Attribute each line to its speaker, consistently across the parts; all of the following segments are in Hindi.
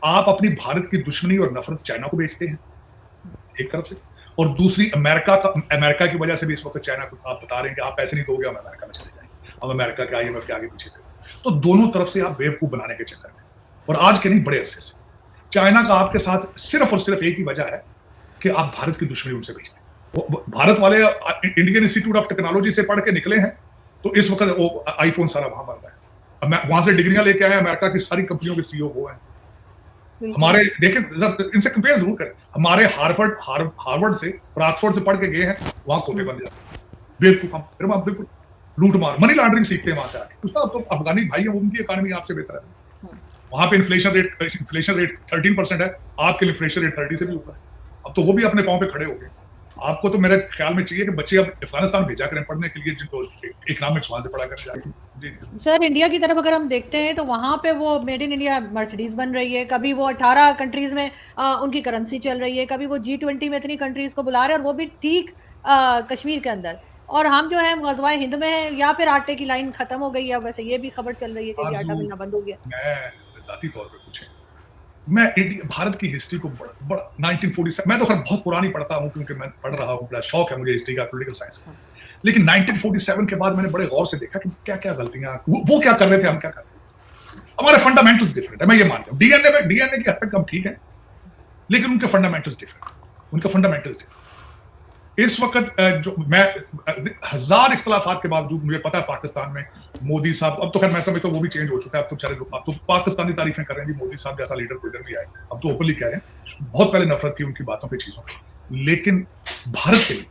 Speaker 1: आप अपनी भारत की दुश्मनी और नफरत चाइना को बेचते हैं एक तरफ से, और दूसरी अमेरिका की वजह से भी इस वक्त चाइना को आप बता रहे हैं कि आप पैसे नहीं दोगे, हम अमेरिका में चले जाएंगे, हम अमेरिका के IMF के आगे पीछे थे। तो दोनों तरफ से आप बेवकूफ बनाने के चक्कर में, और आज के नहीं बड़े अरसे से चाइना का आपके साथ सिर्फ और सिर्फ एक ही वजह है कि आप भारत की दुश्मनी उनसे बेचते हैं। भारत वाले इंडियन इंस्टीट्यूट ऑफ टेक्नोलॉजी से पढ़ के निकले हैं, तो इस वक्त वो आईफोन सारा वहां बन रहा है, वहां से डिग्रियां लेके आए, अमेरिका की सारी कंपनियों के CEO वो हैं। हमारे देखें, इनसे कंपेयर जरूर करें, हमारे हार्वर्ड से और ऑक्सफोर्ड से पढ़ के गए हैं, वहां खोते बन जाते, बेवकूफ हम बिल्कुल लूट मार मनी लॉन्ड्रिंग सीखते हैं वहां से आके। तो अब तो अफगानी भाई है, उनकी इकोनॉमी आपसे बेहतर है, वहां पे इन्फ्लेशन रेट 13% है, आपके इन्फ्लेशन रेट 30 से भी ऊपर है। अब तो वो भी अपने पांव पे खड़े हो गए। आपको तो मेरे ख्याल में चाहिए कि बच्चे अब अफगानिस्तान भेजा करें पढ़ने के लिए, जिनको इकोनॉमिक्स वहां से पढ़ा कर जाए। जी
Speaker 2: सर, इंडिया की तरफ अगर हम देखते हैं तो वहाँ पे वो मेड इन इंडिया मर्सिडीज बन रही है, कभी वो 18 कंट्रीज में उनकी करेंसी चल रही है, कभी वो G20 में इतनी कंट्रीज को बुला रहे हैं, और वो भी ठीक कश्मीर के अंदर। और हम जो है गज़वाए हिंद में है, या फिर आटे की लाइन खत्म हो गई है। वैसे ये भी खबर चल रही है कि आटा
Speaker 1: आरज़ू,
Speaker 2: मिलना बंद हो गया।
Speaker 1: मैं ज़ाती तौर पे पूछें, मैं भारत की हिस्ट्री को बड़ा 1947, मैं तो खैर बहुत पुरानी पढ़ता हूँ क्योंकि मैं पढ़ रहा हूँ, बड़ा शौक है मुझे हिस्ट्री का, पॉलिटिकल साइंस का। लेकिन 1947 के बाद मैंने बड़े गौर से देखा कि क्या-क्या गलतियां वो क्या कर रहे थे, हम क्या कर रहे थे। हमारे फंडामेंटल्स डिफरेंट है, मैं ये मानता हूँ। डीएनए की हद तक हम ठीक है, लेकिन उनके फंडामेंटल्स डिफरेंट, उनके फंडामेंटल्स डिफरेंट। इस वक्त जो मैं हजार इख्तलाफात के बावजूद, मुझे पता है पाकिस्तान में मोदी साहब, अब तो खैर मैं समझता हूँ वो भी चेंज हो चुका है, अब तो बेचारे लोग अब तो पाकिस्तानी तारीफें कर रहे हैं, मोदी साहब जैसा लीडर कोई नहीं आए, अब तो ओपनली कह रहे हैं। बहुत पहले नफरत थी उनकी बातों पे, चीजों पे, लेकिन भारत के लिए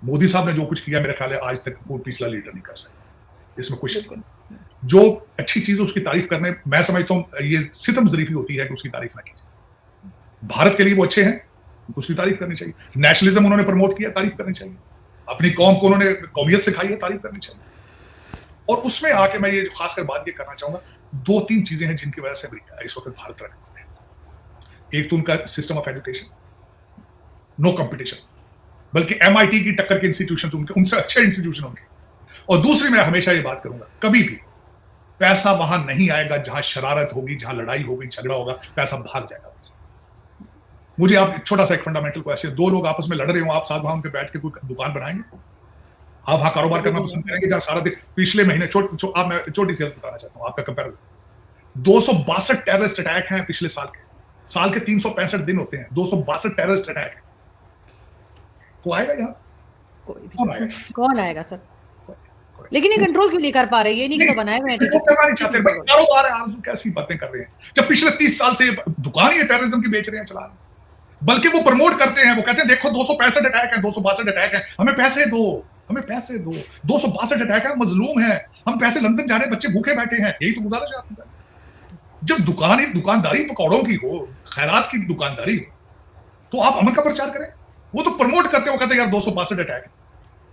Speaker 1: मोदी साहब ने जो कुछ किया, मेरे ख्याल है आज तक कोई पिछला लीडर नहीं कर सकता, इसमें कुछ जो अच्छी चीज उसकी तारीफ करने, मैं समझता हूँ ये सितम जरीफी होती है कि उसकी तारीफ ना कीजिए। भारत के लिए वो अच्छे हैं, उसकी तारीफ करनी चाहिए। नेशनलिज्म उन्होंने प्रमोट किया, तारीफ करनी चाहिए। अपनी कौम को उन्होंने कौमियत सिखाई है, तारीफ करनी चाहिए। और उसमें आके मैं ये खासकर बात ये करना चाहूंगा, 2-3 चीजें हैं जिनकी वजह से इस वक्त भारत रखते हैं। एक तो उनका system of education, no competition, बल्कि MIT की टक्कर के इंस्टीट्यूशन उनसे अच्छे इंस्टीट्यूशन होंगे। और दूसरी, मैं हमेशा ये बात करूंगा, कभी भी पैसा वहां नहीं आएगा जहां शरारत होगी, जहां लड़ाई होगी, झगड़ा होगा, पैसा भाग जाएगा। मुझे आप छोटा सा एक फंडामेंटल क्वेश्चन, दो लोग आपस में लड़ रहे हो, आप साथ वहां उनके बैठ के कोई दुकान बनाएंगे? आप वहां कारोबार करना पसंद करेंगे जहां सारा दिन, पिछले महीने मैं छोटी सी बताना चाहता हूं आपका कंपैरिजन, 262 टेररिस्ट अटैक हैं पिछले साल के 365 दिन होते हैं, 262 टेररिस्ट अटैक। को आएगा यहाँ?
Speaker 2: कौन आएगा सर? लेकिन ये कंट्रोल क्यों नहीं कर पा रहे? ये नहीं कि तो बनाए हुए हैं,
Speaker 1: कंट्रोल करना नहीं चाहते भाई, कारोबार है। आरज़ू कैसी बातें कर रहे हैं, जब पिछले 30 साल से दुकान ही टेररिज्म की बेच रहे हैं, चला रहे हैं। बल्कि वो प्रमोट करते हैं, वो कहते हैं देखो 265 अटैक है, 262 अटैक है, हमें पैसे दो, हमें पैसे दो। 262 अटैक है, मजलूम है, हम पैसे लंदन जा रहे हैं, बच्चे भूखे बैठे हैं, यही तो गुजारिश है आपके साथ। जब दुकानदारी पकौड़ों की हो, खैरात की दुकानदारी हो, तो आप अमन का प्रचार करें। वो तो प्रमोट करते हो, कहते हैं यार 262 अटैक,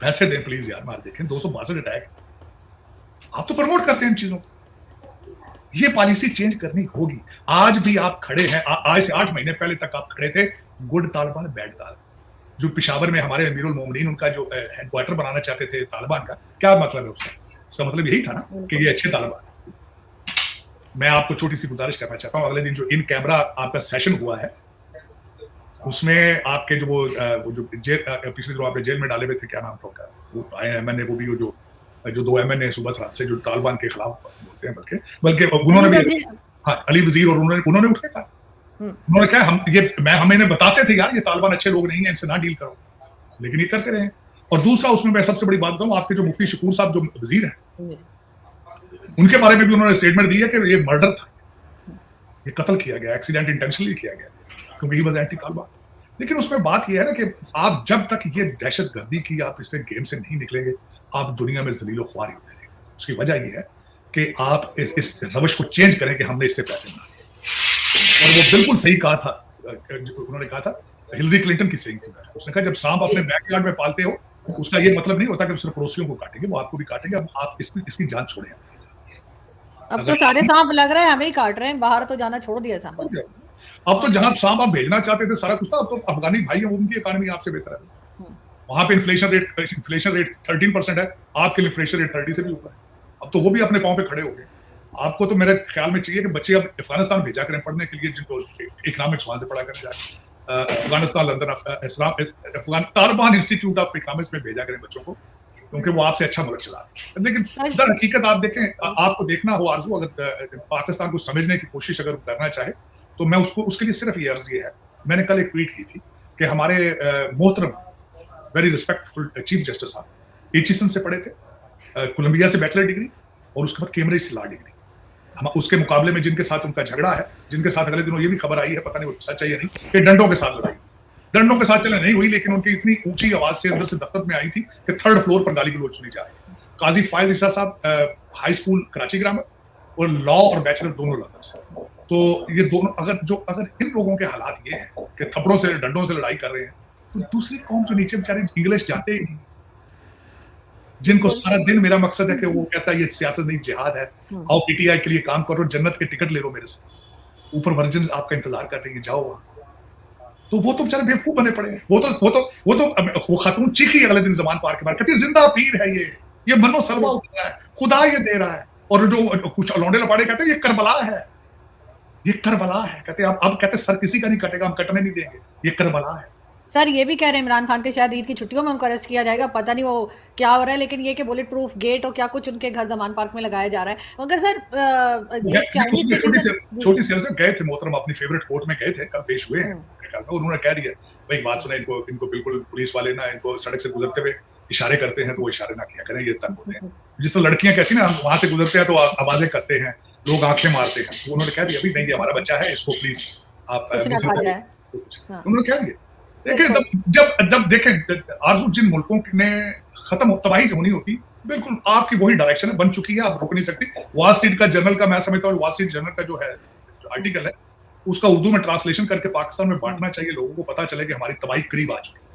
Speaker 1: पैसे दें प्लीज यार, मार देखें 262 अटैक। आप तो प्रमोट करते हैं इन चीजों को। ये पॉलिसी चेंज करनी होगी। आज भी आप खड़े हैं, आज से 8 महीने पहले तक आप खड़े थे, गुड तालिबान बैड तालिबान। जो पिशावर में हमारे अमीरुल मोमिनीन उनका जो हेडक्वार्टर बनाना चाहते थे तालिबान का, क्या मतलब है उसका मतलब यही था ना कि ये अच्छे तालिबान। मैं आपको छोटी सी गुजारिश करना चाहता हूं, अगले दिन जो इन कैमरा आपका सेशन हुआ है, उसमें आपके जो वो जो पिछले जो आपने जेल में डाले हुए थे, क्या नाम था उनका, वो MNA, वो भी जो 2 MNA सुबह रात से जो तालिबान के खिलाफ बोलते हैं, बल्कि उन्होंने भी, हाँ, अली वजीर, और उन्होंने उठ के कहा, उन्होंने कहा हम इन्हें बताते थे यार ये तालिबान अच्छे लोग नहीं है, इनसे ना डील करो, लेकिन ये करते रहे। और दूसरा, उसमें मैं सबसे बड़ी बात बताऊं, आपके जो मुफ्ती शकूर साहब जो वजीर हैं, उनके बारे में भी उन्होंने स्टेटमेंट दी है कि ये मर्डर था, ये कत्ल किया गया, एक्सीडेंट इंटेंशनली किया गया, क्योंकि ही वाज एंटी तालिबान। लेकिन उसमें बात यह है ना कि आप जब तक ये दहशतगर्दी की आप इससे गेम से नहीं निकलेंगे, आप दुनिया में जलीलो ख्वारी होते रहेंगे। उसकी वजह यह है कि आप इस रवश को चेंज करें कि हमने इससे पैसे बना लिए। और वो बिल्कुल सही कहा था, उन्होंने कहा था, हिलरी क्लिंटन की सही थी, उसने कहा जब सांप अपने बैकयार्ड में पालते हो, उसका ये मतलब नहीं होता कि सिर्फ पड़ोसियों को काटेंगे, वो आपको भी काटेंगे। अब आप इसकी जान छोड़ें।
Speaker 2: अब तो सारे सांप लग रहे हैं हमें ही काट रहे हैं, बाहर तो जाना छोड़ दिया सांप।
Speaker 1: अब तो जहां सांप आप भेजना चाहते थे सारा कुछ था, अब तो अफगानी भाई है, उनकी इकोनॉमी आपसे बेहतर है। वहां पे इन्फ्लेशन रेट 13% है, आपके इन्फ्लेशन रेट 30 से भी ऊपर है। अब तो वो भी अपने पांव पे खड़े हो गए। आपको तो मेरे ख्याल में चाहिए कि बच्चे अब अफगानिस्तान भेजा करें पढ़ने के लिए, जिनको इकोनॉमिक्स वहां से पढ़ा कर जाए, Afghanistan, London, Afghan Taliban institute of economics में भेजा करें बच्चों को, क्योंकि वो आपसे अच्छा मुल्क चला रहे हैं। लेकिन
Speaker 2: सर
Speaker 1: दर हकीकत आप देखें, आपको देखना हो आरजू, अगर पाकिस्तान को समझने की कोशिश अगर करना चाहे तो मैं उसको, उसके लिए सिर्फ ये अर्ज ये है, मैंने कल एक ट्वीट की थी कि हमारे मोहतरम वेरी रिस्पेक्टफुल चीफ जस्टिस साहब एचिसन से पढ़े थे, कोलंबिया से बैचलर डिग्री और उसके बाद कैम्ब्रिज से लॉ डिग्री। हम उसके मुकाबले में जिनके साथ उनका झगड़ा है, जिनके साथ अगले दिनों ये भी खबर आई है, पता नहीं वो सच है या नहीं, कि डंडों के साथ लड़ाई, डंडों के साथ चले नहीं हुई, लेकिन उनकी इतनी ऊंची आवाज से अंदर से दफ्तर में आई थी कि 3rd फ्लोर पर गाली गलौज सुनी जा रही थी। काजी फायज ईसा साहब हाई स्कूल कराची ग्रामर और लॉ और बैचलर दोनों लंदन से। तो ये दोनों अगर इन लोगों के हालात ये हैं कि थप्पड़ों से डंडों से लड़ाई कर रहे हैं, तो दूसरी कौम जो नीचे बेचारे इंग्लिश जानते ही नहीं, जिनको सारा दिन, मेरा मकसद है कि वो कहता है ये सियासत नहीं जिहाद है, आओ पीटीआई के लिए काम करो, जन्नत के टिकट ले लो मेरे से, ऊपर वर्जिन आपका इंतजार कर रही है, जाओ वहां। तो वो तो बेचारे बेवकूफ बने पड़े हैं। वो खातून चीखी अगले दिन जमान पार के बाहर, कहती जिंदा पीर है ये मनो सलवा उठ रहा है, खुदा ये दे रहा है। और जो कुछ लौंडे लपाड़े कहते हैं ये करबला है, ये करबला है, कहते अब कहते सर किसी का नहीं कटेगा, हम कटने नहीं देंगे, ये करबला है।
Speaker 2: सर ये भी कह रहे हैं इमरान खान के शायद ईद की छुट्टियों में उनको अरेस्ट किया जाएगा, पता नहीं वो क्या हो रहा है, लेकिन ये कि बुलेट प्रूफ गेट और क्या कुछ उनके घर जमान पार्क में लगाया जा रहा है। मगर सर चाइनीज
Speaker 1: छोटी सी गए थे मोहतरम, अपनी फेवरेट कोर्ट में गए थे, कल पेश हुए हैं, उन्होंने कह दिया भाई बात सुने, इनको बिल्कुल पुलिस वाले ना इनको सड़क से गुजरते हुए इशारे करते हैं तो वो इशारे ना किया करें, ये तंग होते हैं। जिस तरह लड़कियां कहती हैं ना, वहां से गुजरते हैं तो आवाजें कसते हैं, लोग आंखें मारते हैं, तो उन्होंने कह दिया भाई नहीं हमारा बच्चा है, इसको प्लीज आप उन्होंने कह दिया। देखिए जब देखें आरजू, जिन मुल्कों ने खत्म तबाही होनी होती, बिल्कुल आपकी वही डायरेक्शन है, बन चुकी है, आप रुक नहीं सकती। वॉल स्ट्रीट का जर्नल का मैं समझता हूँ, वॉल स्ट्रीट जर्नल का जो है आर्टिकल है, उसका उर्दू में ट्रांसलेशन करके पाकिस्तान में बांटना चाहिए, लोगों को पता चले कि हमारी तबाही करीब आ चुकी है।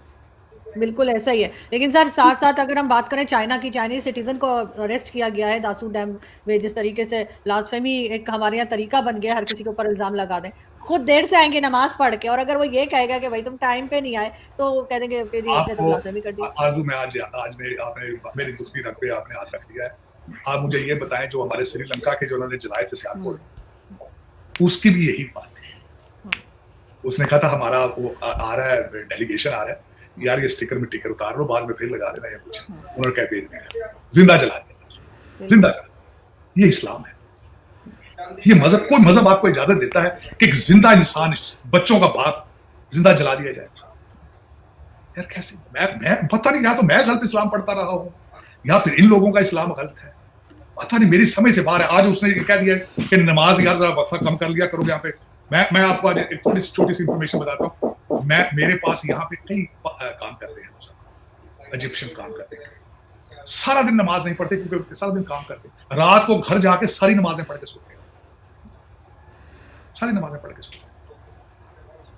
Speaker 2: बिल्कुल ऐसा ही है। लेकिन सर साथ साथ अगर हम बात करें चाइना की, चाइनीज सिटीजन को अरेस्ट किया गया है दासू डैम में, जिस तरीके से ब्लास्फेमी एक हमारे यहाँ तरीका बन गया, हर किसी के ऊपर इल्जाम लगा दें, खुद देर से आएंगे नमाज पढ़ के, और अगर वो ये कहेगा कि भाई तुम टाइम पे नहीं आए तो कह देंगे कि जी इसने तो ब्लास्फेमी कर दी।
Speaker 1: आजू में आज आपने मेरी दुखती रख पे आपने हाथ रख दिया है। आप मुझे ये बताएं, जो हमारे श्रीलंका के जो उन्होंने जलाए थे सियालकोट, उसकी भी यही बात है। उसने कहा था हमारा वो आ रहा है, डेलीगेशन आ रहा है, यार ये स्टिकर में टिकर उतार लो, बाद में फिर लगा देना या कुछ, उन्होंने कह भेज दिया, जिंदा जला दिया, जिंदा जला। ये इस्लाम है, ये मजहब, कोई मजहब आपको इजाजत देता है कि एक जिंदा इंसान, बच्चों का बाप जिंदा जला दिया जाए? यार कैसे, मैं पता नहीं, या तो मैं गलत इस्लाम पढ़ता रहा हूं या फिर इन लोगों का इस्लाम गलत है, पता नहीं, मेरी समझ से बाहर है। आज उसने कह दिया कि नमाज यार जरा वक्फा कम कर लिया करो यहाँ पे। मैं आपको आज एक थोड़ी सी छोटी सी इंफॉर्मेशन बताता हूँ। मेरे पास यहाँ पे कई काम करते हैं, इजिप्शियन काम करते हैं, सारा दिन नमाज नहीं पढ़ते क्योंकि सारा दिन काम करते हैं, रात को घर जाके सारी नमाजें पढ़ के सोते हैं, सारी नमाजें पढ़ के सोते हैं।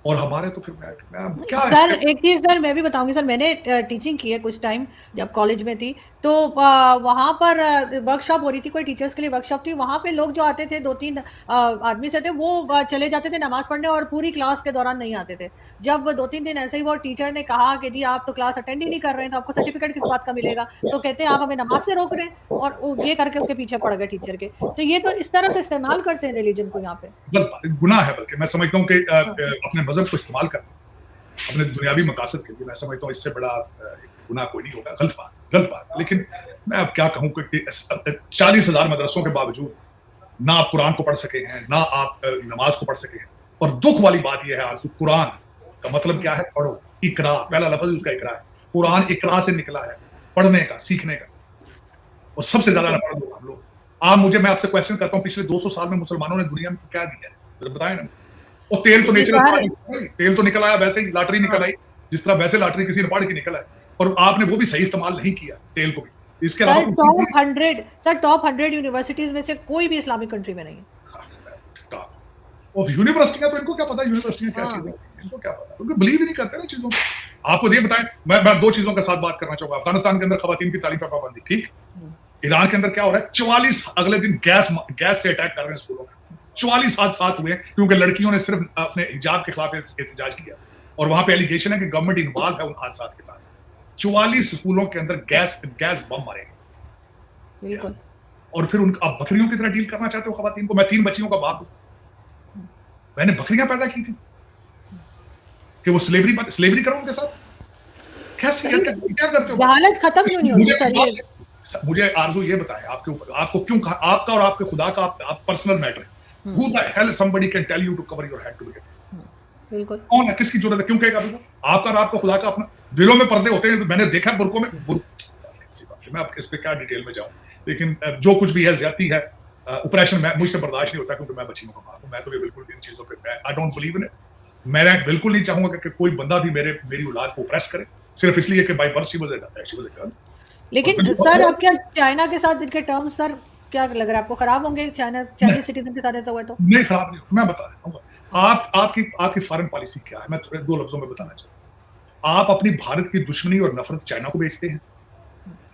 Speaker 1: और हमारे तो फिर मैं क्या
Speaker 2: सर एक चीज सर मैं भी बताऊंगी सर, मैंने टीचिंग की है कुछ टाइम जब कॉलेज में थी, तो वहां पर वर्कशॉप हो रही थी, कोई टीचर्स के लिए वर्कशॉप थी, वहां पे लोग जो आते थे 2-3 आदमी से थे, वो चले जाते थे नमाज पढ़ने और पूरी क्लास के दौरान नहीं आते थे। जब 2-3 दिन ऐसे ही वो टीचर ने कहा कि जी आप तो क्लास अटेंड ही नहीं कर रहे हैं, तो आपको सर्टिफिकेट किस बात का मिलेगा, तो कहते हैं आप हमें नमाज से रोक रहे हैं, और ये करके उसके पीछे पड़ गए टीचर के। तो ये तो इस तरह से इस्तेमाल करते हैं रिलीजन को यहाँ पे,
Speaker 1: गुनाह है। बल्कि मैं समझता हूँ कि अपने मजहब को इस्तेमाल करना अपने दुनियावी मकासद के लिए, मैं समझता हूँ इससे बड़ा गुनाह कोई नहीं होगा। गलत बात। लेकिन मैं अब क्या कहूँ कि 40,000 मदरसों के बावजूद ना आप कुरान को पढ़ सके हैं, ना आप नमाज को पढ़ सके हैं। और दुख वाली बात यह है आरज़ू, कुरान का मतलब क्या है? पढ़ो, इकरा, पहला लफ्ज़ उसका इकरा है। कुरान इकरा से निकला है, पढ़ने का, सीखने का। और सबसे ज्यादा ना पढ़ लो हम लोग। मैं आपसे क्वेश्चन करता हूँ, पिछले 200 साल में मुसलमानों ने दुनिया में क्या दिया है, बताएं ना। और तेल तो तेल तो निकल आया, वैसे ही लॉटरी निकल आई, जिस तरह वैसे लॉटरी किसी ने पढ़ के निकल आए, और आपने वो भी सही इस्तेमाल नहीं किया तेल को भी। इसके अलावा
Speaker 2: टॉप 100 यूनिवर्सिटीज में से कोई भी इस्लामिक कंट्री में नहीं है।
Speaker 1: और यूनिवर्सिटियां तो इनको क्या पता यूनिवर्सिटियां क्या चीजें, इनको क्या पता, क्योंकि बिलीव ही नहीं करते ना चीजों को। आपको ये बताएं, मैं 2 चीजों के साथ बात करना चाहूंगा। अफगानिस्तान के अंदर खवातीन की तालीम पर पाबंदी, ठीक। ईरान के अंदर क्या हो रहा है, 44 अगले दिन गैस से अटैक कर रहे हैं स्कूलों में। 44 हादसात हुए क्योंकि लड़कियों ने सिर्फ अपने हिजाब के खिलाफ एहतजाज किया, और वहां पे एलिगेशन है कि गवर्नमेंट इन्वॉल्व है उन हादसात के साथ। 44 स्कूलों के अंदर गैस बम मारे। और फिर आप बकरियों की तरह डील करना चाहते हो खवातीन को। मैं 3 बच्चियों का बाप हूं, मैंने बकरियां पैदा की थी कि वो स्लेवरी करो उनके साथ? कैसे
Speaker 2: सही
Speaker 1: क्या करते हो?
Speaker 2: जहालत खत्म क्यों नहीं होती सर ये?
Speaker 1: मुझे आरजू ये बताएं, आपके ऊपर आपको क्यों आपका और आपके खुदा का आप पर्सनल मैटर है। Who the hell somebody can tell you to cover your head to begin?
Speaker 2: बिल्कुल
Speaker 1: कौन है, किसकी जरूरत है, क्यों कहेगा आपका और आपका खुदा का अपना दिलों में पर्दे होते हैं। मैंने देखा बुरकों में मैं इस पे क्या डिटेल में जाऊं, लेकिन जो कुछ भी है ज्यादती है, ऑपरेशन मुझसे बर्दाश्त नहीं होता, क्योंकि मैं बच्चियों का बाप हूं। मैं तो ये बिल्कुल इन चीजों पे I don't believe in it. मैं बिल्कुल नहीं चाहूंगा कि कोई बंदा भी मेरी औलाद को ऑपरेस करे सिर्फ इसलिए कि by birth she was a girl.
Speaker 2: लेकिन सर अब क्या चाइना के साथ इनके टर्म्स सर क्या लग रहा है आपको खराब होंगे? चाइनीज सिटीजन के साथ ऐसा हुआ तो?
Speaker 1: नहीं, खराब नहीं, मैं बता देता हूँ। आपकी फॉरेन पॉलिसी क्या है, मैं थोड़े 2 लफ्जों में बताना चाहूँ। आप अपनी भारत की दुश्मनी और नफरत चाइना को बेचते हैं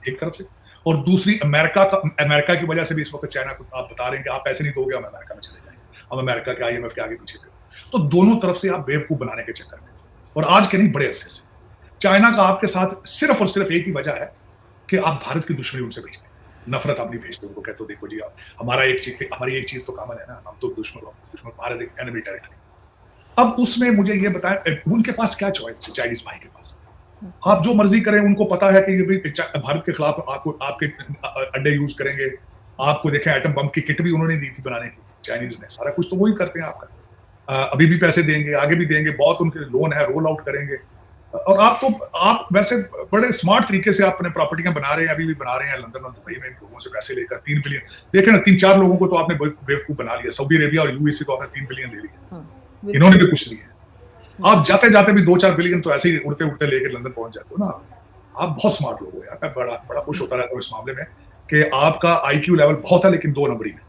Speaker 1: एक तरफ से, और दूसरी अमेरिका की वजह से भी इस वक्त चाइना को आप बता रहे हैं कि आप पैसे नहीं दोगे, हम अमेरिका में चले जाएंगे, हम अमेरिका के IMF के आगे पीछे। तो दोनों तरफ से आप बेवकूफ बनाने के चक्कर में, और आज के नहीं बड़े अरसे से चाइना का आपके साथ सिर्फ और सिर्फ एक ही वजह है कि आप भारत की दुश्मनी उनसे भेजते हैं, नफरत आप नहीं भेजते उनको। कहते हो देखो जी हमारी एक चीज तो कॉमन है ना, हम तो दुश्मन भारत एक एनिमी टेरिटरी। अब उसमें मुझे ये बताएं, उनके पास क्या चॉइस है चाइनीज भाई के पास? आप जो मर्जी करें, उनको पता है कि ये भी भारत के खिलाफ आपके अड्डे यूज करेंगे। आपको देखें, एटम बम की किट भी उन्होंने दी थी बनाने की, चाइनीज ने। सारा कुछ तो वही करते हैं आपका। अभी भी पैसे देंगे, आगे भी देंगे, बहुत उनके लोन है, रोल आउट करेंगे। और आप वैसे बड़े स्मार्ट तरीके से अपने प्रॉपर्टियां बना रहे हैं, अभी भी बना रहे हैं लंदन और दुबई में, लोगों से पैसे लेकर 3 बिलियन। देखें ना, 3-4 लोगों को तो आपने बेवकूफ बना लिया। सऊदी अरेबिया और यूएई को आपने 3 बिलियन ले लिया, इन्होंने भी कुछ लिया। आप जाते जाते भी 2-4 बिलियन तो ऐसे ही उड़ते उड़ते लेकर लंदन पहुंच जाते हो ना। आप बहुत स्मार्ट लोग हो यार। मैं बड़ा खुश होता रहता हूँ इस मामले में कि आपका IQ लेवल बहुत है, लेकिन 2 नंबरी में।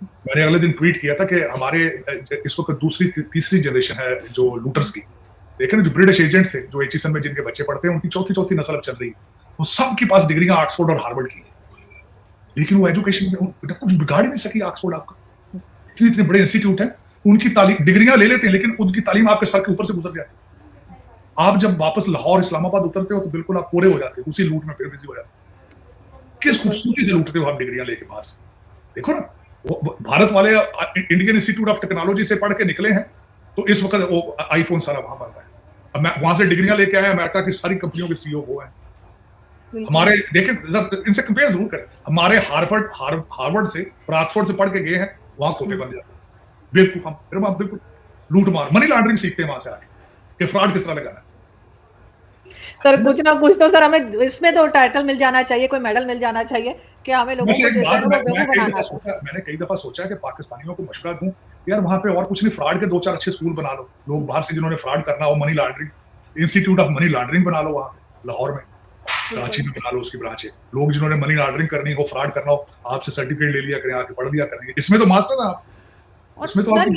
Speaker 1: मैंने अगले दिन ट्वीट किया था कि हमारे इस वक्त तीसरी जनरेशन है जो लूटर्स की। देखें, जो ब्रिटिश एजेंट थे, जो एचिसन में जिनके बच्चे पढ़ते हैं, उनकी चौथी नस्ल अब चल रही है। वो सबके पास डिग्रियां ऑक्सफोर्ड और हार्वर्ड की है, लेकिन वो एजुकेशन में कुछ बिगाड़ ही नहीं सकी। ऑक्सफोर्ड आपका इतने बड़े इंस्टीट्यूट है, उनकी तालीम डिग्रियां ले लेते हैं, लेकिन उनकी तालीम आपके सर के ऊपर से गुजर जाती है। आप जब वापस लाहौर इस्लामाबाद उतरते हो तो बिल्कुल आप पूरे हो जाते हो, उसी लूट में फिर बिजी हो जाते हो। किस खूबसूरती से लूटते हो आप डिग्रियां लेके बाहर से। देखो ना, वो भारत वाले इंडियन इंस्टीट्यूट ऑफ टेक्नोलॉजी से पढ़ के निकले हैं, तो इस वक्त वो आईफोन सारा वहां बन रहा है। अब मैं वहां से डिग्रियां लेके आया, अमेरिका की सारी कंपनियों के CEO वो हैं। हमारे देखें, इनसे कंपेयर जरूर करें, हमारे हार्वर्ड से और ऑक्सफोर्ड से पढ़ के गए हैं, वहां खोते बन जाते हैं। बिल्कुल हम बिल्कुल लूट मार, मनी लॉन्ड्रिंग सीखते हैं वहां से आके कि फ्रॉड किस तरह लगाना है।
Speaker 2: सर कुछ ना कुछ तो सर हमें इसमें तो टाइटल मिल जाना चाहिए, कोई मेडल मिल जाना चाहिए कि हमें लोगों को जो है ना वो बेवकूफ बनाना है।
Speaker 1: मैंने कई दफा सोचा कि पाकिस्तानियों को मशवरा दूं, यार वहां पे और कुछ नहीं, फ्रॉड के 2-4 अच्छे स्कूल बना लो। लोग बाहर से जिन्होंने फ्रॉड करना हो, money laundering institute of money laundering बना लो वहां लाहौर में, कराची में बना लो उसकी ब्रांच है। लोग जिन्होंने मनी लॉन्ड्रिंग करनी हो, फ्रॉड करना हो, आपसे सर्टिफिकेट ले लिया करें, आके पढ़ लिया करेंगे। इसमें तो मास्टर है आप।
Speaker 2: और सर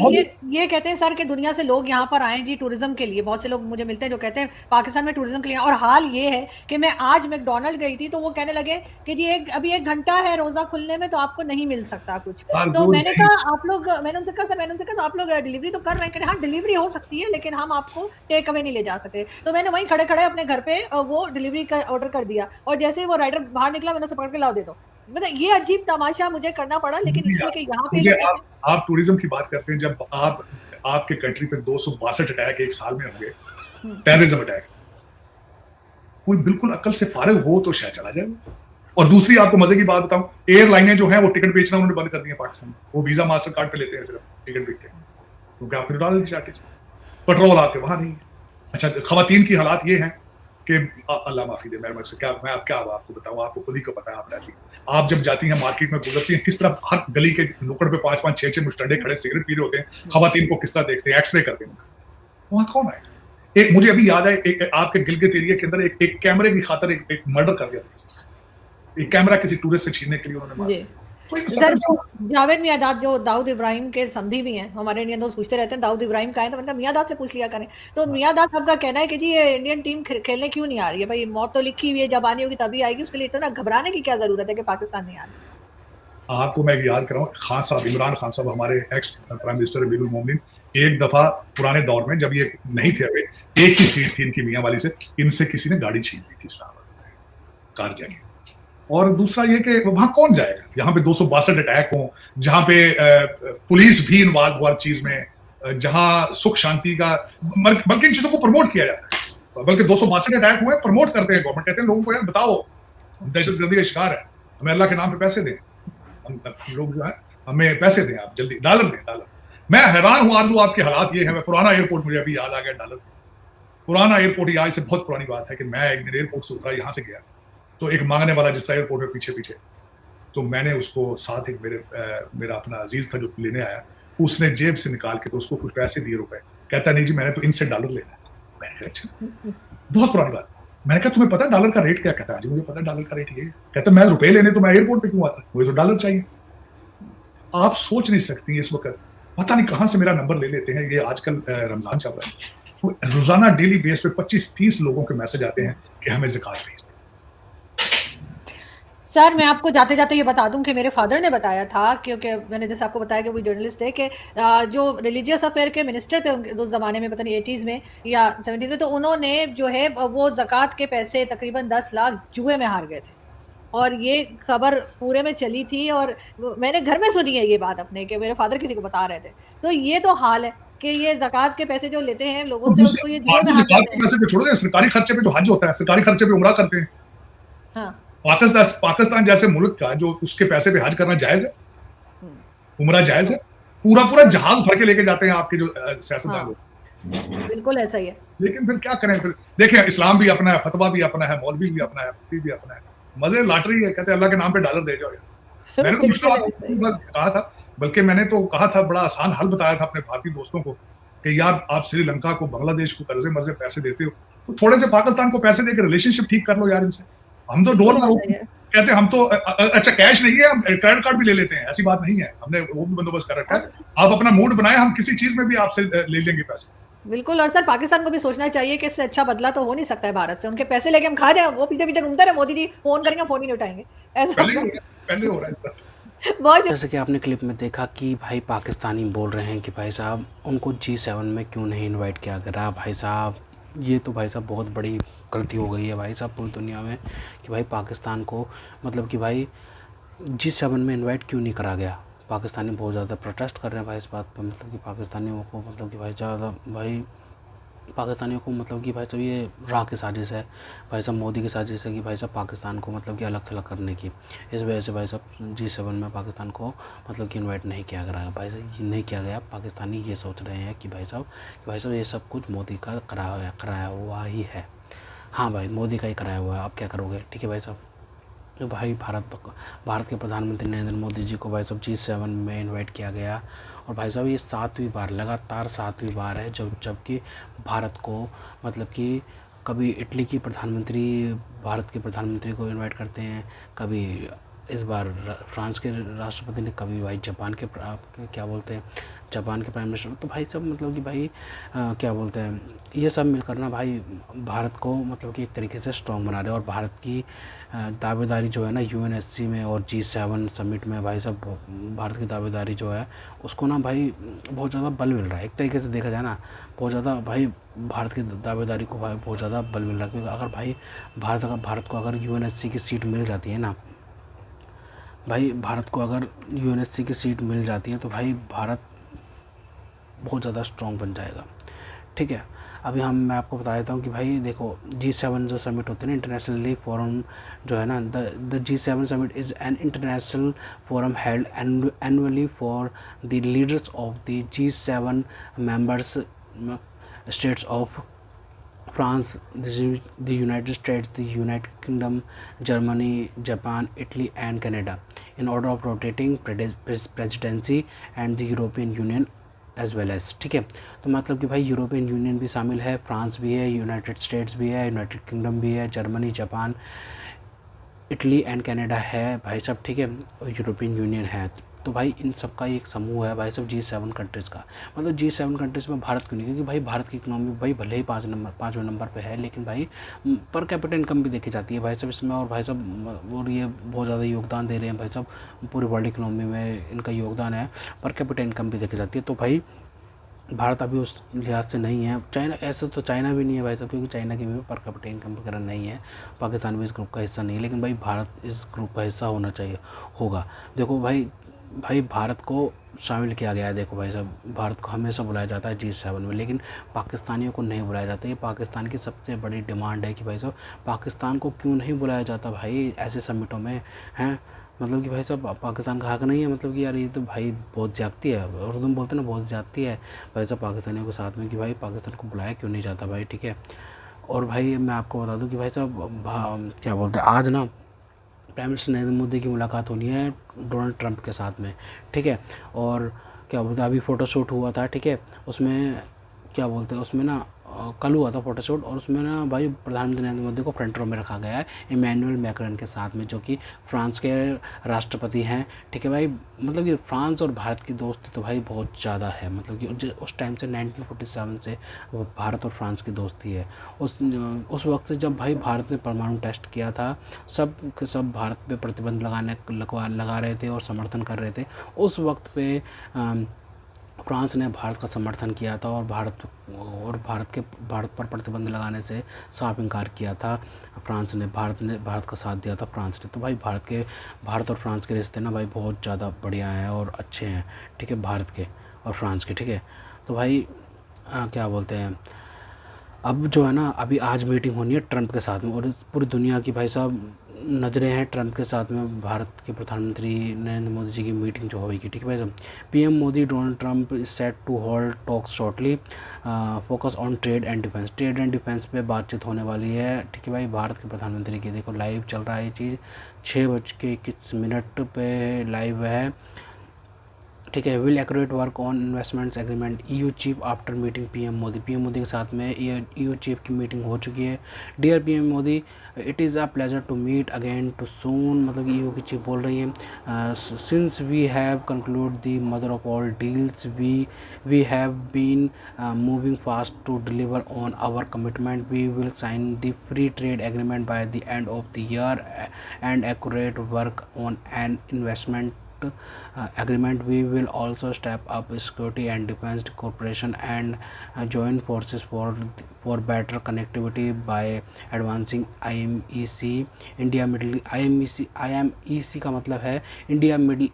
Speaker 2: ये कहते हैं सर कि दुनिया से लोग यहाँ पर आए जी टूरिज्म के लिए। बहुत से लोग मुझे मिलते हैं जो कहते हैं पाकिस्तान में टूरिज्म के लिए। और हाल ये है कि मैं आज मैकडॉनल्ड गई थी तो वो कहने लगे कि जी अभी 1 घंटा है रोजा खुलने में, तो आपको नहीं मिल सकता कुछ। तो मैंने कहा मैंने उनसे कहा तो आप लोग डिलीवरी तो कर रहे हैं? हाँ डिलीवरी हो सकती है, लेकिन हम आपको टेक अवे नहीं ले जा सकते। तो मैंने वहीं खड़े खड़े अपने घर पे वो डिलीवरी का ऑर्डर कर दिया, और जैसे ही वो राइडर बाहर निकला मैंने उसे पकड़ के लाओ दे दो। मतलब ये अजीब तमाशा मुझे करना पड़ा, लेकिन इसलिए कि यहाँ पे
Speaker 1: आप टूरिज्म की बात करते हैं, जब आपके कंट्री पे 262 अटैक एक साल में होंगे, टेररिज्म अटैक, कोई बिल्कुल अकल से फारिग हो तो शायद चला जाए। और दूसरी आपको मजे की बात बताऊं, एयरलाइनें जो हैं वो टिकट बेचना उन्होंने बंद कर दिया पाकिस्तान में। वो वीजा मास्टर कार्ड पे लेते हैं सिर्फ टिकट बेच के, क्योंकि आपके डॉलर की शॉर्टेज। पेट्रोल आपके वहां नहीं है। अच्छा, खवातीन की हालात ये हैं कि अल्लाह माफी दे, मैं क्या आपको बताऊं, आपको खुद ही को पता है। आप जब जाती हैं मार्केट में गुजरती हैं, किस तरह हर गली के नुक्कड़ पे 5-5, 6-6 मुस्टंडे खड़े सिगरेट पी रहे होते हैं। खवातीन को किस तरह देखते हैं, एक्सरे करते हैं। वहां कौन है? मुझे अभी याद है, आपके गिलगित एरिया के अंदर एक कैमरे की खातर एक मर्डर कर दिया था। एक कैमरा किसी टूरिस्ट से छीनने के लिए उन्होंने मारा।
Speaker 2: सर जावेद मियादाद जो दाऊद इब्राहिम के समधी भी हैं, हमारे इंडियन दोस्त पूछते रहते हैं दाऊद इब्राहिम का है, तो मतलब मियादाद से पूछ लिया करें। तो मियादाद साहब का कहना है कि जी ये इंडियन टीम खेलने क्यों नहीं आ रही है? भाई मौत तो लिखी हुई है, जब आनी होगी तभी आएगी, उसके लिए इतना घबराने की क्या जरूरत है कि पाकिस्तान नहीं आ रही?
Speaker 1: आपको मैं याद कराऊं, खान साहब, इमरान खान साहब, हमारे एक्स प्राइम मिनिस्टर अमीरुल मोमिनीन, एक दफा पुराने दौर में जब ये नहीं थे, अभी एक ही सीट थी इनकी मियां वाली से, इनसे किसी ने गाड़ी छीन ली थी इस्लामाबाद में, कार जाके। और दूसरा ये कि वहां कौन जाएगा, यहाँ पे 262 अटैक हों, जहां पे पुलिस भी इन्वॉल्व हुआ चीज में, जहां सुख शांति का, बल्कि इन चीजों को प्रमोट किया जाता है, बल्कि 262 अटैक हुए प्रमोट करते हैं गवर्नमेंट, कहते हैं लोगों को यार बताओ हम दहशतगर्दी का शिकार है, हमें अल्लाह के नाम पे पैसे दें, हम लोग जो है हमें पैसे दें, आप जल्दी डॉलर दें, डॉलर। मैं हैरान हूं आरजू, आपके हालात ये है, मैं पुराना एयरपोर्ट मुझे अभी याद आ गया, डॉलर पुराना एयरपोर्ट, आज से बहुत पुरानी बात है कि मैं एक दिन एयरपोर्ट से उतरा, यहाँ से गया तो एक मांगने वाला जिस तरह एयरपोर्ट में पीछे पीछे, तो मैंने उसको साथ एक मेरा अपना अजीज था जो लेने आया, उसने जेब से निकाल के तो उसको कुछ पैसे दिए, रुपए, कहता नहीं जी मैंने तो इनसे डॉलर लेना है। मैंने कहा अच्छा, बहुत पुरानी बात। मैंने कहा तुम्हें पता है डॉलर का रेट क्या? कहता है जी मुझे पता है डॉलर का रेट ये। कहता मैं रुपए लेने तो मैं एयरपोर्ट पे क्यों आता, मुझे तो डॉलर चाहिए। आप सोच नहीं सकती इस वक्त पता नहीं कहां से मेरा नंबर ले लेते हैं, ये आजकल रमजान चल रहा है, रोजाना डेली बेस पे 25-30 लोगों के मैसेज आते हैं कि हमें ज़कात भेज दें।
Speaker 2: सर मैं आपको जाते-जाते ये बता दूँ कि मेरे फ़ादर ने बताया था, क्योंकि मैंने जैसे आपको बताया कि वो जर्नलिस्ट थे, कि जो रिलीजियस अफ़ेयर के मिनिस्टर थे उनके उस ज़माने में, पता नहीं 80s में या 70s में, तो उन्होंने जो है वो ज़कात के पैसे तकरीबन 10 लाख जुए में हार गए थे। और ये खबर पूरे में चली थी, और मैंने घर में सुनी है ये बात अपने, कि मेरे फ़ादर किसी को बता रहे थे। तो ये तो हाल है कि ये ज़कात के पैसे जो लेते हैं लोगों
Speaker 1: और
Speaker 2: से, उसको
Speaker 1: दूसरी
Speaker 2: ये जुए में
Speaker 1: आरज़ू
Speaker 2: हार
Speaker 1: ज़कात
Speaker 2: जाते
Speaker 1: के
Speaker 2: हैं।
Speaker 1: पैसे पे छोड़ो, सरकारी खर्चे पे जो हज होता है, सरकारी खर्चे पे उमरा करते हैं।
Speaker 2: हाँ।
Speaker 1: पाकिस्तान जैसे मुल्क का जो उसके पैसे पे हज करना जायज है,
Speaker 2: हुँ।
Speaker 1: उमरा जायज है, पूरा जहाज भर के लेके जाते हैं आपके जो सियासतदान
Speaker 2: हाँ,
Speaker 1: लोग।
Speaker 2: बिल्कुल ऐसा ही है।
Speaker 1: लेकिन फिर क्या करें, फिर देखें इस्लाम भी अपना है, फतवा भी अपना है, मौलवी भी अपना है, मुफ्ती भी अपना है, मजे लॉटरी है, कहते हैं अल्लाह के नाम पे डॉलर दे जाओ यार। मैंने तो मुश्किल
Speaker 2: बिल्कुल ऐसा ही है।
Speaker 1: आपको कहा था, बल्कि मैंने तो कहा था, बड़ा आसान हल बताया था अपने भारतीय दोस्तों को कि यार आप श्रीलंका को, बांग्लादेश को कर्जे मर्जे पैसे देते हो, तो थोड़े से पाकिस्तान को पैसे देकर रिलेशनशिप ठीक कर लो यार इनसे। हम तो डोर
Speaker 2: बिल्कुल
Speaker 1: मारो,
Speaker 2: ऐसा ही है।
Speaker 1: कहते हैं हम तो अच्छा कैश नहीं है, हम क्रेडिट कार्ड भी ले लेते हैं, ऐसी बात नहीं है, हमने वो भी बंदोबस्त कर रखा
Speaker 2: और
Speaker 1: है। आप अपना मूड बनाए, हम किसी चीज में भी आपसे ले लेंगे पैसे।
Speaker 2: बिल्कुल, और सर पाकिस्तान को भी सोचना चाहिए कि इससे अच्छा बदला तो हो नहीं सकता है भारत से। उनके पैसे लेके हम खा जाएँ, वो पीछे-पीछे घूमते रहे, मोदी जी फ़ोन करेंगे, फ़ोन ही नहीं उठाएँगे। ऐसा
Speaker 1: पहले ही
Speaker 2: होगा।
Speaker 1: हो रहा है, पहले हो रहा है इस तरह।
Speaker 2: बहुत
Speaker 3: जैसे कि आपने क्लिप में देखा कि भाई पाकिस्तानी बोल रहे हैं कि भाई साहब उनको G7 में क्यों नहीं इनवाइट किया गया। भाई साहब ये तो भाई साहब बहुत बड़ी गलती हो गई है भाई साहब पूरी दुनिया में, कि भाई पाकिस्तान को मतलब कि भाई G7 में इनवाइट क्यों नहीं करा गया। पाकिस्तानी बहुत ज़्यादा प्रोटेस्ट कर रहे हैं भाई इस बात पर, मतलब कि पाकिस्तानियों को मतलब कि भाई ज़्यादा भाई पाकिस्तानियों को मतलब कि भाई साहब ये राह की साजिश है, भाई साहब मोदी की साजिश है कि भाई साहब पाकिस्तान को मतलब कि अलग थलग करने की। इस वजह से भाई साहब G7 में पाकिस्तान को मतलब कि इनवाइट नहीं किया गया भाई साहब, ये नहीं किया गया। पाकिस्तानी ये सोच रहे हैं कि भाई साहब ये सब कुछ मोदी का कराया हुआ ही है। हाँ भाई मोदी का ही कराया हुआ है, आप क्या करोगे। ठीक है भाई साहब, जो भाई भारत के प्रधानमंत्री नरेंद्र मोदी जी को भाई साहब G7 में इनवाइट किया गया, और भाई साहब ये 7वीं बार, लगातार 7वीं बार है जबकि भारत को मतलब कि कभी इटली की प्रधानमंत्री भारत के प्रधानमंत्री को इनवाइट करते हैं, कभी इस बार फ्रांस के राष्ट्रपति ने, कभी भाई जापान के क्या बोलते हैं जापान के प्राइम मिनिस्टर। तो भाई सब मतलब कि भाई क्या बोलते हैं, ये सब मिलकर ना भाई भारत को मतलब कि एक तरीके से स्ट्रॉन्ग बना रहे हैं। और भारत की दावेदारी जो है ना UNSC में और G7 समिट में भाई सब भारत की दावेदारी जो है उसको ना भाई बहुत ज़्यादा बल मिल रहा है। एक तरीके से देखा जाए ना बहुत ज़्यादा भाई भारत की दावेदारी को भाई बहुत ज़्यादा बल मिल रहा है, क्योंकि अगर भाई भारत को अगर UNSC की सीट मिल जाती है ना भाई, भारत को अगर UNSC की सीट मिल जाती है तो भाई भारत बहुत ज़्यादा स्ट्रॉन्ग बन जाएगा। ठीक है, अभी मैं आपको बता देता हूँ कि भाई देखो G7 जो समिट होते हैं ना, इंटरनेशनली फोरम जो है ना, the G7 summit is an international forum held annually for the leaders of the G7 members states of France, the United States, the United Kingdom, Germany, Japan, Italy and Canada in order of rotating presidency and the European Union as well as। ठीक है, तो मतलब कि भाई यूरोपियन यूनियन भी शामिल है, फ्रांस भी है, यूनाइटेड स्टेट्स भी है, यूनाइटेड किंगडम भी है, Germany, Japan, Italy and Canada है भाई साहब। ठीक है, और यूरोपियन यूनियन है। तो भाई इन सब का एक समूह है भाई साहब G7 कंट्रीज़ का। मतलब G7 कंट्रीज़ में भारत क्यों नहीं, क्योंकि भाई भारत की इकनॉमी भाई भले ही 5वें नंबर पे है, लेकिन भाई पर कैपिटा इनकम भी देखी जाती है भाई साहब इसमें। और भाई साहब और ये बहुत ज़्यादा योगदान दे रहे हैं भाई साहब, पूरी वर्ल्ड इकनॉमी में इनका योगदान है, पर कैपिटा इनकम भी देखी जाती है। तो भाई भारत अभी उस लिहाज से नहीं है। चाइना, ऐसे तो चाइना भी नहीं है भाई साहब, क्योंकि चाइना की भी पर कैपिटा इनकम वगैरह नहीं है। पाकिस्तान भी इस ग्रुप का हिस्सा नहीं है, लेकिन भाई भारत इस ग्रुप का हिस्सा होना चाहिए, होगा। देखो भाई, भारत को शामिल किया गया है। देखो भाई साहब, भारत को हमेशा बुलाया जाता है G7 में, लेकिन पाकिस्तानियों को नहीं बुलाया जाता। ये पाकिस्तान की सबसे बड़ी डिमांड है कि भाई साहब पाकिस्तान को क्यों नहीं बुलाया जाता भाई ऐसे समिटों में, हैं। मतलब कि भाई साहब पाकिस्तान का हक नहीं है, मतलब कि यार ये तो भाई बहुत ज़्यादती है, उर्दू में बोलते हैं ना, बहुत ज़्यादती है भाई साहब पाकिस्तानियों के साथ में, कि भाई पाकिस्तान को बुलाया क्यों नहीं जाता भाई, ठीक है। और भाई मैं आपको बता दूं कि भाई साहब क्या बोलते हैं, आज ना प्राइम मिनिस्टर नरेंद्र मोदी की मुलाकात होनी है डोनाल्ड ट्रंप के साथ में, ठीक है। और क्या बोलते हैं, अभी फ़ोटोशूट हुआ था, ठीक है। उसमें क्या बोलते हैं, उसमें ना कल हुआ था फ़ोटोशूट, और उसमें ना भाई प्रधानमंत्री नरेंद्र मोदी को फ्रंट रो में रखा गया है इमैनुअल मैक्रोन के साथ में, जो कि फ्रांस के राष्ट्रपति हैं, ठीक है भाई। मतलब कि फ्रांस और भारत की दोस्ती तो भाई बहुत ज़्यादा है, मतलब कि उस टाइम से 1947 से वो भारत और फ्रांस की दोस्ती है। उस वक्त से जब भाई भारत ने परमाणु टेस्ट किया था, सब के सब भारत पे प्रतिबंध लगा रहे थे और समर्थन कर रहे थे। उस वक्त पे फ्रांस ने भारत का समर्थन किया था, और भारत पर प्रतिबंध लगाने से साफ इनकार किया था फ्रांस ने। भारत का साथ दिया था फ्रांस ने। तो भाई भारत और फ्रांस के रिश्ते ना भाई बहुत ज़्यादा बढ़िया हैं और अच्छे हैं, ठीक है, भारत के और फ्रांस के, ठीक है। तो भाई क्या बोलते हैं, अब जो है ना, अभी आज मीटिंग होनी है ट्रंप के साथ में, और इस पूरी दुनिया की भाई साहब नज़रें हैं ट्रंप के साथ में भारत के प्रधानमंत्री नरेंद्र मोदी जी की मीटिंग जो होगी, ठीक है भाई साहब। PM Modi Donald Trump is set to hold talks shortly, focus on trade and defence पे बातचीत होने वाली है, ठीक है भाई। भारत के प्रधानमंत्री की देखो लाइव चल रहा है ये चीज़, 6:21 पे लाइव है, ठीक है। Will accurate work on investments agreement EU chief after meeting PM Modi के साथ में EU चीफ की मीटिंग हो चुकी है। Dear PM Modi, it is a pleasure to meet again too soon, मतलब EU की चीफ बोल रही हैं, since we have conclude the mother of all deals, we have been moving fast to deliver on our commitment, we will sign the free trade agreement by the end of the year and accurate work on an investment agreement. We will also step up security and defense cooperation and join forces for better connectivity by advancing IMEC IMEC का मतलब है India Middle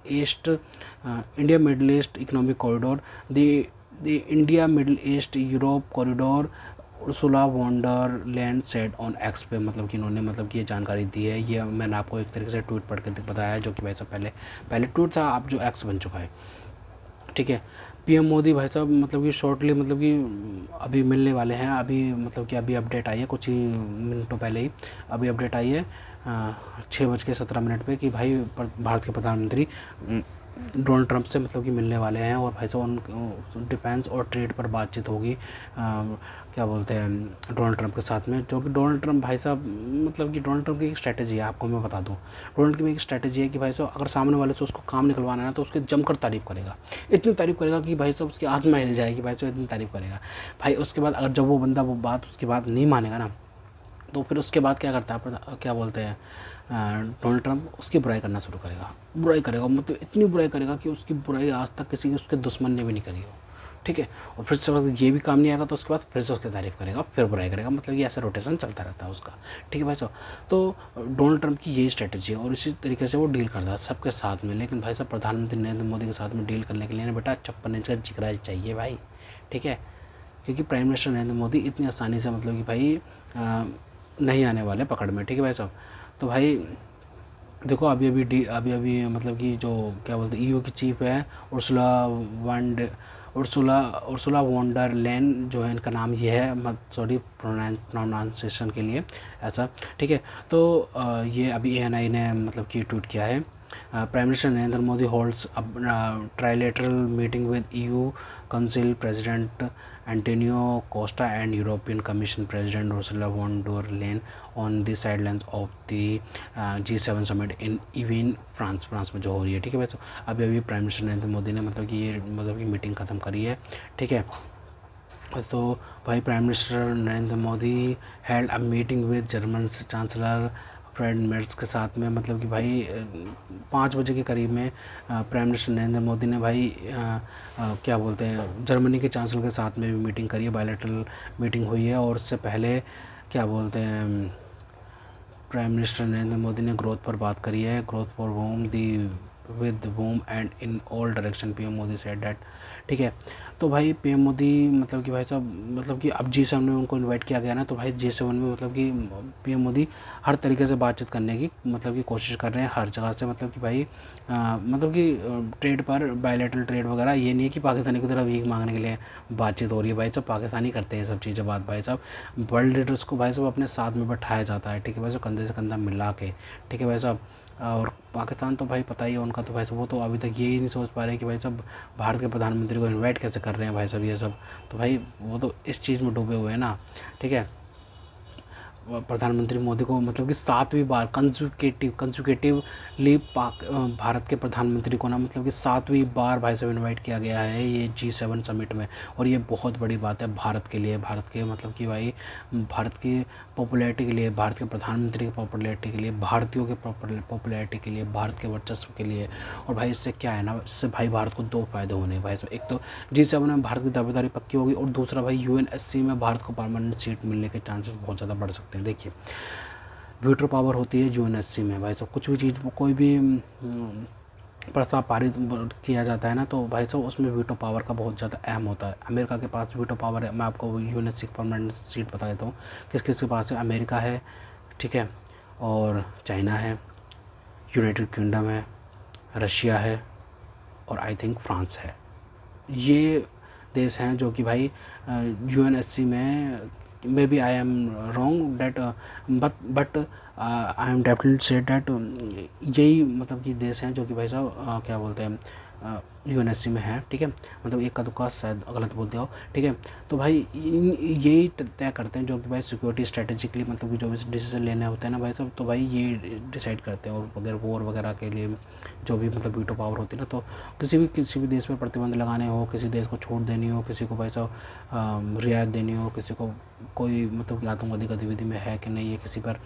Speaker 3: East economic corridor, the India Middle East Europe corridor, Ursula von der Leyen said on X पे, मतलब कि इन्होंने मतलब कि ये जानकारी दी है। ये मैंने आपको एक तरीके से ट्वीट पढ़ के बताया है, जो कि भाई साहब पहले ट्वीट था, अब जो एक्स बन चुका है, ठीक है। पीएम मोदी भाई साहब मतलब कि शॉर्टली, मतलब कि अभी मिलने वाले हैं, अभी मतलब कि अभी अपडेट आई है कुछ ही मिनटों पहले ही अभी अपडेट आई है 6:17 पे कि भाई भारत के प्रधानमंत्री डोनाल्ड ट्रंप से मतलब कि मिलने वाले हैं, और भाई साहब उन डिफेंस और ट्रेड पर बातचीत होगी क्या बोलते हैं डोनाल्ड ट्रंप के साथ में। जो कि डोनाल्ड ट्रंप भाई साहब, मतलब कि डोनाल्ड ट्रंप की एक स्ट्रैटेजी है, आपको मैं बता दूं। डोनाल्ड की एक स्ट्रैटेजी है कि भाई साहब अगर सामने वाले से उसको काम निकलवाना है ना, तो उसकी जमकर तारीफ़ करेगा, इतनी तारीफ़ करेगा कि भाई साहब उसकी आत्मा हिल जाएगी, भाई साहब इतनी तारीफ़ करेगा भाई। उसके बाद अगर जब वो बंदा वो बात उसकी बात नहीं मानेगा ना, तो फिर उसके बाद क्या करता है, क्या बोलते हैं डोनाल्ड ट्रंप उसकी बुराई करना शुरू करेगा, बुराई करेगा, मतलब इतनी बुराई करेगा कि उसकी बुराई आज तक किसी उसके दुश्मन ने भी नहीं करी हो, ठीक है। और फिर से अगर ये भी काम नहीं आएगा तो उसके बाद फिर से उसकी तारीफ़ करेगा, फिर बुराई करेगा, मतलब ये ऐसा रोटेशन चलता रहता है उसका, ठीक है भाई साहब। तो डोनाल्ड ट्रंप की यही स्ट्रेटजी है, और इसी तरीके से वो डील करता है सबके साथ में। लेकिन भाई साहब प्रधानमंत्री नरेंद्र मोदी के साथ में डील करने के लिए ना बेटा 56 इंच का जिगरा चाहिए भाई, ठीक है। क्योंकि प्राइम मिनिस्टर नरेंद्र मोदी इतनी आसानी से मतलब कि भाई नहीं आने वाले पकड़ में, ठीक है भाई साहब। तो भाई देखो अभी मतलब कि जो क्या बोलते हैं EU की चीफ है उर्सुला वॉन्डर लेन, जो है इनका नाम ये है, सॉरी प्रोनाउंसिएशन के लिए ऐसा, ठीक है। तो ये अभी ANI ने मतलब कि ट्वीट किया है, prime minister Narendra Modi holds trilateral meeting with EU Council President Antonio Costa and European Commission President Ursula von der Leyen on the sidelines of the G7 summit in Evian, France में जो हो रही है, ठीक है वैसे अभी प्राइम मिनिस्टर नरेंद्र मोदी ने मतलब कि ये मतलब कि मीटिंग ख़त्म करी है, ठीक है। तो भाई prime minister Narendra Modi held a meeting with German Chancellor Friedrich Merz के साथ में मतलब कि भाई 5 बजे के करीब में प्राइम मिनिस्टर नरेंद्र मोदी ने भाई क्या बोलते हैं जर्मनी के चांसलर के साथ में भी मीटिंग करी है, बायलैटरल मीटिंग हुई है। और उससे पहले क्या बोलते हैं प्राइम मिनिस्टर नरेंद्र मोदी ने ग्रोथ पर बात करी है, growth for whom the with whom and in all direction, PM Modi said that. ठीक है, तो भाई पीएम मोदी मतलब कि भाई साहब मतलब कि अब G7 में उनको इनवाइट किया गया ना, तो भाई G7 में मतलब कि पीएम मोदी हर तरीके से बातचीत करने की मतलब कि कोशिश कर रहे हैं हर जगह से, मतलब कि भाई मतलब कि ट्रेड पर बायलैटरल ट्रेड वगैरह, ये नहीं है कि पाकिस्तानी की तरफ भीख मांगने के लिए बातचीत हो रही है। भाई साहब पाकिस्तानी करते हैं सब चीज़ें बात, भाई साहब वर्ल्ड लीडर्स को भाई साहब अपने साथ में बैठाया जाता है। ठीक है भाई साहब, कंधे से कंधा मिला के। ठीक है भाई साहब, और पाकिस्तान तो भाई पता ही है उनका, तो भाई साहब वो तो अभी तक यही नहीं सोच पा रहे हैं कि भाई साहब भारत के प्रधानमंत्री को इनवाइट कैसे कर रहे हैं भाई साहब ये सब। तो भाई वो तो इस चीज़ में डूबे हुए हैं ना। ठीक है, प्रधानमंत्री मोदी को मतलब कि 7वीं बार कंसेक्यूटिवली भारत के प्रधानमंत्री को ना मतलब कि 7वीं बार भाई साहब इनवाइट किया गया है ये G7 समिट में। और ये बहुत बड़ी बात है भारत के लिए, भारत के मतलब कि भाई भारत की पॉपुलैरिटी के लिए, भारत के प्रधानमंत्री की पॉपुलैरिटी के लिए, भारतीयों के पॉपुलैरिटी के लिए, भारत के वर्चस्व के लिए। और भाई इससे क्या है ना, इससे भाई भारत को 2 फ़ायदे होने भाई साहब। एक तो G7 में भारत की दावेदारी पक्की होगी, और दूसरा भाई UNSC में भारत को परमानेंट सीट मिलने के चांसेस बहुत ज़्यादा बढ़ सकते हैं। देखिए वीटो पावर होती है UNSC में भाई साहब, कुछ भी चीज़ कोई भी प्रस्ताव पारित किया जाता है ना, तो भाई साहब उसमें वीटो पावर का बहुत ज़्यादा अहम होता है। अमेरिका के पास वीटो पावर है, मैं आपको UNSC परमानेंट सीट बता देता हूँ किस किस के पास है। अमेरिका है, ठीक है, और चाइना है, यूनाइटेड किंगडम है, रशिया है, और आई थिंक फ्रांस है। ये देश हैं जो कि भाई UNSC में maybe I am wrong that but I am definitely said that यही मतलब कि देश हैं जो कि भाई साहब क्या बोलते हैं UNSC में है। ठीक है, मतलब एक का दुक्का शायद गलत बोल दिया हो। ठीक है, तो भाई यही तय करते हैं जो कि भाई सिक्योरिटी स्ट्रेटेजिकली मतलब कि जो भी डिसीजन लेने होते हैं ना भाई साहब, तो भाई ये डिसाइड करते हैं। और अगर वॉर वगैरह के लिए जो भी मतलब वीटो पावर होती है ना, तो किसी भी देश पर प्रतिबंध लगाने हो, किसी देश को छूट देनी हो, किसी को भाई साहब रियायत देनी हो, किसी को कोई मतलब कि आतंकवादी गतिविधि में है कि नहीं है, किसी पर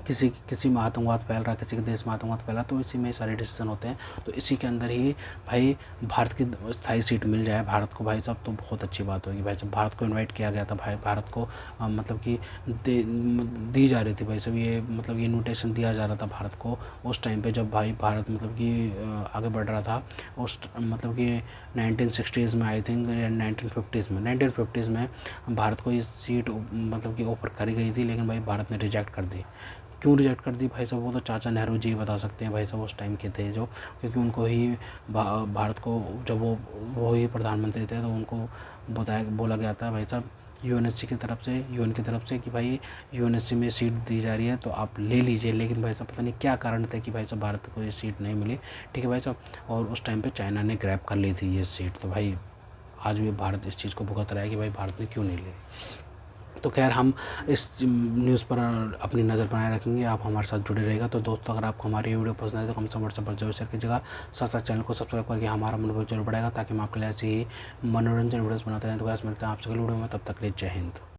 Speaker 3: किसी में आतंकवाद फैल रहा है, किसी के देश में आतंकवाद फैल रहा है, तो इसी में सारे डिसीजन होते हैं। तो इसी के अंदर ही भाई भारत की स्थायी सीट मिल जाए भारत को भाई साहब, तो बहुत अच्छी बात होगी भाई साहब। भारत को इनवाइट किया गया था भाई, भारत को मतलब कि दी जा रही थी भाई साहब, ये मतलब ये इन्विटेशन दिया जा रहा था भारत को उस टाइम पे जब भाई भारत मतलब कि आगे बढ़ रहा था। उस मतलब कि 1960s में आई थिंक 1950s में भारत को ये सीट मतलब कि ऑफर करी गई थी, लेकिन भाई भारत ने रिजेक्ट कर दी। क्यों रिजेक्ट कर दी भाई साहब, वो तो चाचा नेहरू जी बता सकते हैं भाई साहब, उस टाइम के थे जो, क्योंकि उनको ही भारत को जब वो ही प्रधानमंत्री थे तो उनको बोला गया था भाई साहब UNSC की तरफ से, UN की तरफ से कि भाई UNSC में सीट दी जा रही है तो आप ले लीजिए। लेकिन भाई साहब पता नहीं क्या कारण थे कि भाई साहब भारत को ये सीट नहीं मिली। ठीक है भाई साहब, और उस टाइम पे चाइना ने ग्रैब कर ली थी ये सीट। तो भाई आज भी भारत इस चीज़ को भुगत रहा है कि भाई भारत ने क्यों नहीं ली। तो खैर हम इस न्यूज़ पर अपनी नज़र बनाए रखेंगे, आप हमारे साथ जुड़े रहेगा। तो दोस्तों अगर आपको हमारी वीडियो पसंद है तो कम से व्हाट्सएप पर जरूर शेयर कीजिएगा, साथ साथ चैनल को सब्सक्राइब करके हमारा मनोबल जरूर बढ़ेगा, ताकि हम आपके लिए ऐसी ही मनोरंजन वीडियोस बनाते रहें। तो गाइस मिलते हैं आपसे अगली वीडियो में, तब तक के लिए जय हिंद।